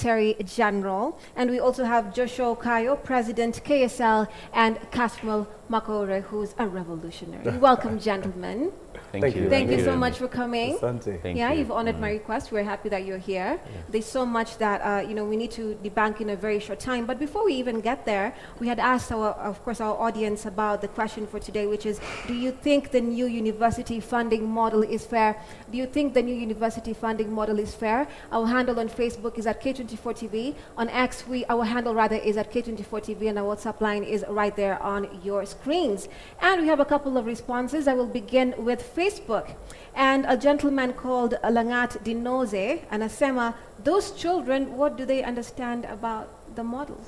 Secretary General. And we also have Joshua Kayo, President KSL, and Kasmal Makore, who's a revolutionary. Welcome, gentlemen. Thank you. Thank you so much for coming. Thank you. You've honored my request. We're happy that you're here. There's so much that we need to debunk in a very short time. But before we even get there, we had asked of course, our audience about the question for today, which is: do you think the new university funding model is fair? Do you think the new university funding model is fair? Our handle on Facebook is at K24 TV. On X, our handle rather is at K24 TV, and our WhatsApp line is right there on your screens. And we have a couple of responses. I will begin with Facebook. And a gentleman called Langat Dinoze and Asema, those children, what do they understand about the model?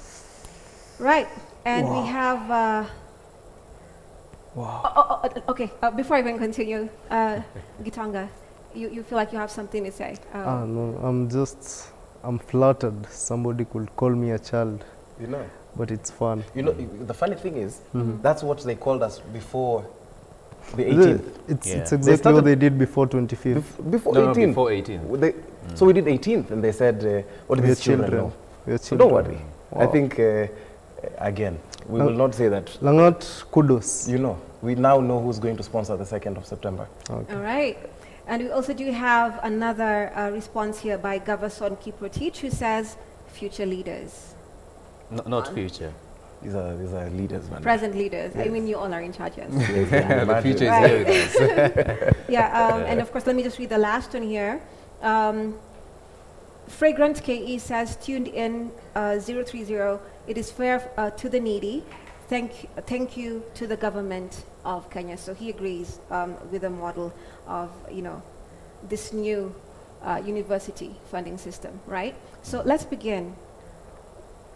Right. And we have... okay, before I even continue, Gitanga, you feel like you have something to say? No, I'm flattered somebody could call me a child. You know. But it's fun. You know, the funny thing is, that's what they called us before the 18th. It's exactly what they did before 25th. Before 18th. Before 18th. So we did 18th, and they said, what do these children know? So don't worry. Wow. I think, again, we will not say that. Langat, kudos. You know, we now know who's going to sponsor the 2nd of September. Okay. All right. And we also do have another response here by Gavason Kiprotich, who says, future leaders. Not future. These are leaders, man. Present leaders. Yes. I mean, you all are in charge, yes. The future is here with us. And of course, let me just read the last one here. Fragrant KE says, tuned in 030, it is fair to the needy. Thank you to the government of Kenya. So he agrees with the model of, this new university funding system, right? So let's begin.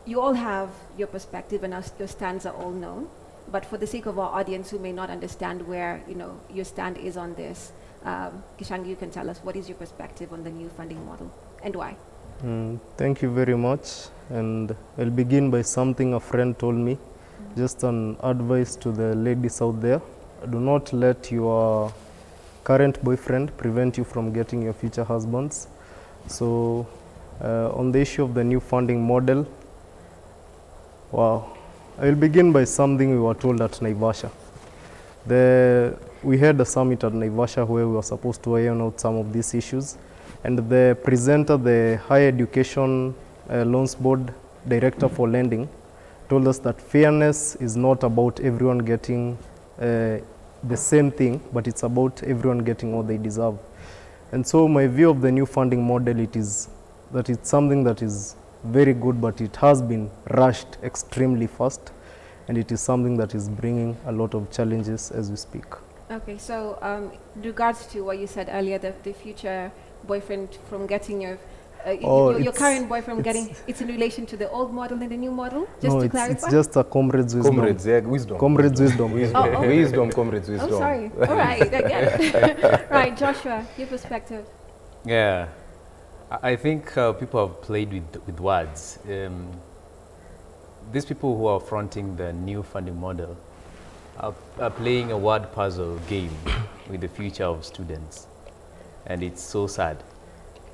You all have your perspective and your stands are all known, but for the sake of our audience who may not understand where your stand is on this, Kishangi, you can tell us what is your perspective on the new funding model and why? Thank you very much, and I'll begin by something a friend told me, just an advice to the ladies out there. Do not let your current boyfriend prevent you from getting your future husbands. So on the issue of the new funding model, wow. I will begin by something we were told at Naivasha. We had a summit at Naivasha where we were supposed to iron out some of these issues. And the presenter, the Higher Education Loans Board Director for Lending, told us that fairness is not about everyone getting the same thing, but it's about everyone getting what they deserve. And so my view of the new funding model, it's something that is very good, but it has been rushed extremely fast, and it is something that is bringing a lot of challenges as we speak. Okay, so in regards to what you said earlier, the future boyfriend from getting your current boyfriend getting, it's in relation to the old model and the new model? Just to clarify? It's just a comrade's wisdom. Comrade's wisdom. Wisdom, comrade's wisdom. Oh, sorry. All right, again. Right, Joshua, your perspective. Yeah. I think people have played with words. These people who are fronting the new funding model are playing a word puzzle game with the future of students. And it's so sad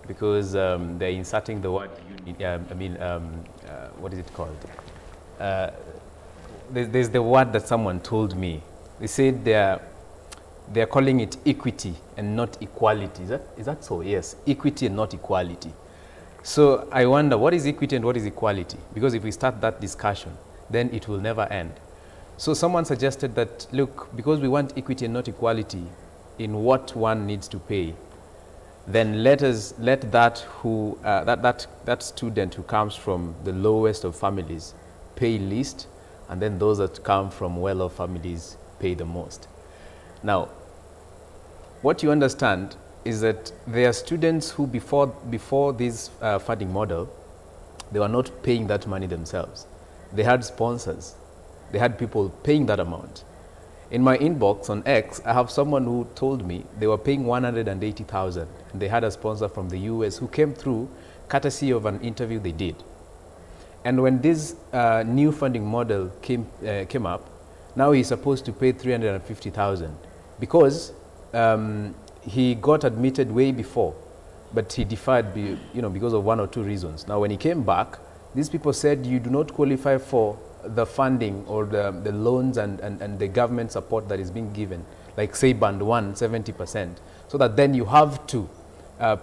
because they're inserting the word, what is it called? There's the word that someone told me. They said they're calling it equity and not equality. Is that so? Yes, equity and not equality. So I wonder, what is equity and what is equality? Because if we start that discussion, then it will never end. So someone suggested that, look, because we want equity and not equality in what one needs to pay, then let that student who comes from the lowest of families pay least, and then those that come from well-off families pay the most. Now, what you understand is that there are students who before this funding model, they were not paying that money themselves. They had sponsors. They had people paying that amount. In my inbox on X, I have someone who told me they were paying $180,000, and they had a sponsor from the US who came through courtesy of an interview they did. And when this new funding model came up, now he's supposed to pay $350,000 because he got admitted way before. but he deferred because of one or two reasons. Now, when he came back, these people said you do not qualify for the funding or the loans and the government support that is being given, like say band 1, 70%, so that then you have to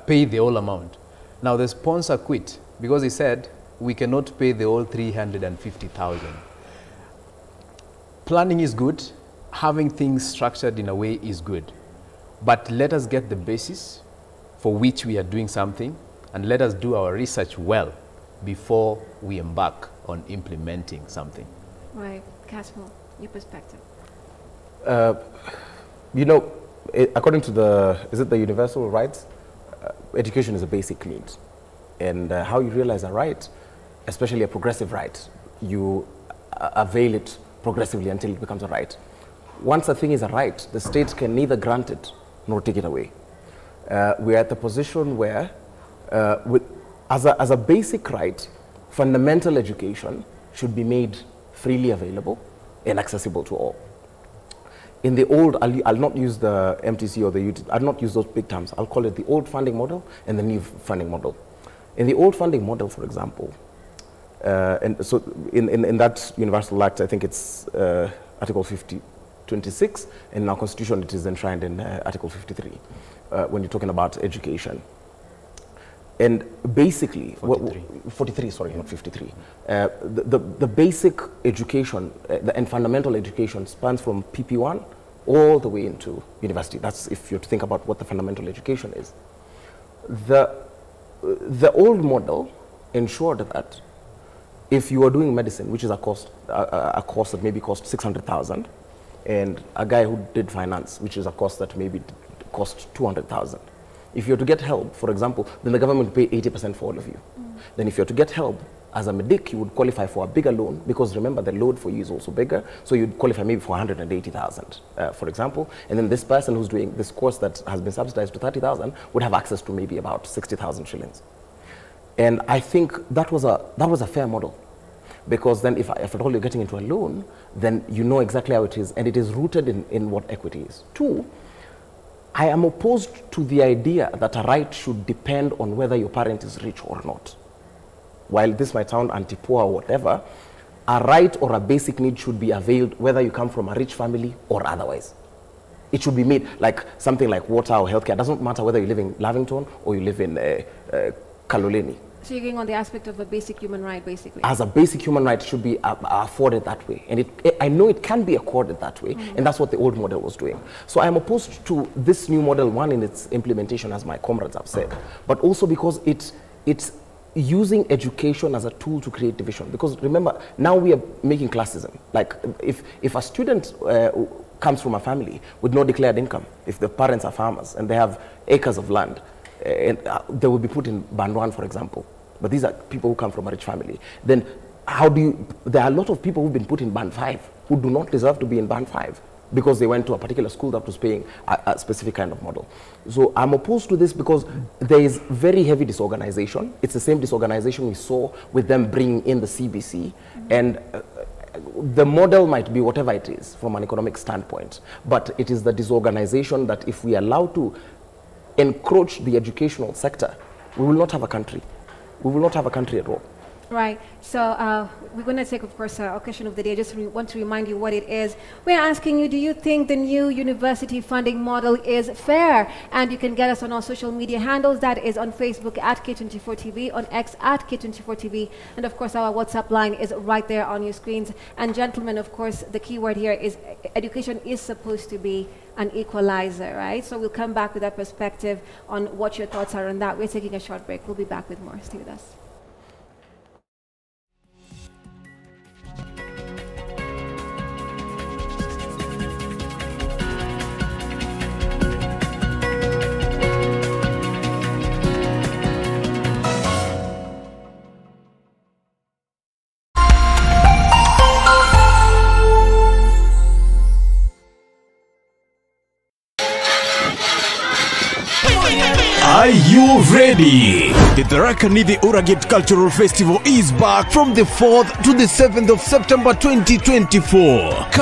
pay the whole amount. Now, the sponsor quit because he said, we cannot pay the whole 350,000. Planning is good. Having things structured in a way is good. But let us get the basis for which we are doing something, and let us do our research well before we embark on implementing something. Right. Casmo, your perspective. According to the universal rights, education is a basic need. And how you realize a right, especially a progressive right, you avail it progressively until it becomes a right. Once a thing is a right, the state can neither grant it nor take it away. We're at the position where, as a basic right, fundamental education should be made freely available and accessible to all. In the old, I'll not use the MTC or the UT, I'll not use those big terms. I'll call it the old funding model and the new funding model. In the old funding model, for example, and so in that Universal Act, I think it's Article 26, and in our Constitution it is enshrined in Article 53, when you're talking about education. And basically, 43, sorry, not 53. The basic education and fundamental education spans from PP1 all the way into university. That's if you're to think about what the fundamental education is. The old model ensured that if you are doing medicine, which is a course that maybe cost 600,000, and a guy who did finance, which is a course that maybe cost 200,000. If you're to get help, for example, then the government will pay 80% for all of you. Then if you're to get help as a medic, you would qualify for a bigger loan, because remember the load for you is also bigger, so you'd qualify maybe for 180,000, for example, and then this person who's doing this course that has been subsidized to 30,000 would have access to maybe about 60,000 shillings. And I think that was a fair model, because then if at all you're getting into a loan, then you know exactly how it is, and it is rooted in what equity is. Two, I am opposed to the idea that a right should depend on whether your parent is rich or not. While this might sound anti-poor or whatever, a right or a basic need should be availed whether you come from a rich family or otherwise. It should be made like something like water or healthcare. It doesn't matter whether you live in Lavington or you live in Kaloleni. So you're going on the aspect of a basic human right, basically. As a basic human right, it should be afforded that way. And I know it can be accorded that way, and that's what the old model was doing. So I'm opposed to this new model, one, in its implementation, as my comrades have said, but also because it's using education as a tool to create division. Because remember, now we are making classism. Like if a student comes from a family with no declared income, if the parents are farmers and they have acres of land, and they will be put in band 1, for example. But these are people who come from a rich family. Then there are a lot of people who've been put in band 5 who do not deserve to be in band 5 because they went to a particular school that was paying a specific kind of model. So I'm opposed to this because there is very heavy disorganization. It's the same disorganization we saw with them bringing in the CBC. And the model might be whatever it is from an economic standpoint, but it is the disorganization that if we allow to encroach the educational sector, we will not have a country. We will not have a country at all. Right. So we're going to take, of course, our question of the day. I just want to remind you what it is. We're asking you, do you think the new university funding model is fair? And you can get us on our social media handles. That is on Facebook at K24 TV, on X at K24 TV. And, of course, our WhatsApp line is right there on your screens. And, gentlemen, of course, the key word here is education is supposed to be an equalizer, right? So we'll come back with that perspective on what your thoughts are on that. We're taking a short break. We'll be back with more. Stay with us. Are you ready? The Tharaka Nithi Uragate Cultural Festival is back from the 4th to the 7th of September 2024. Come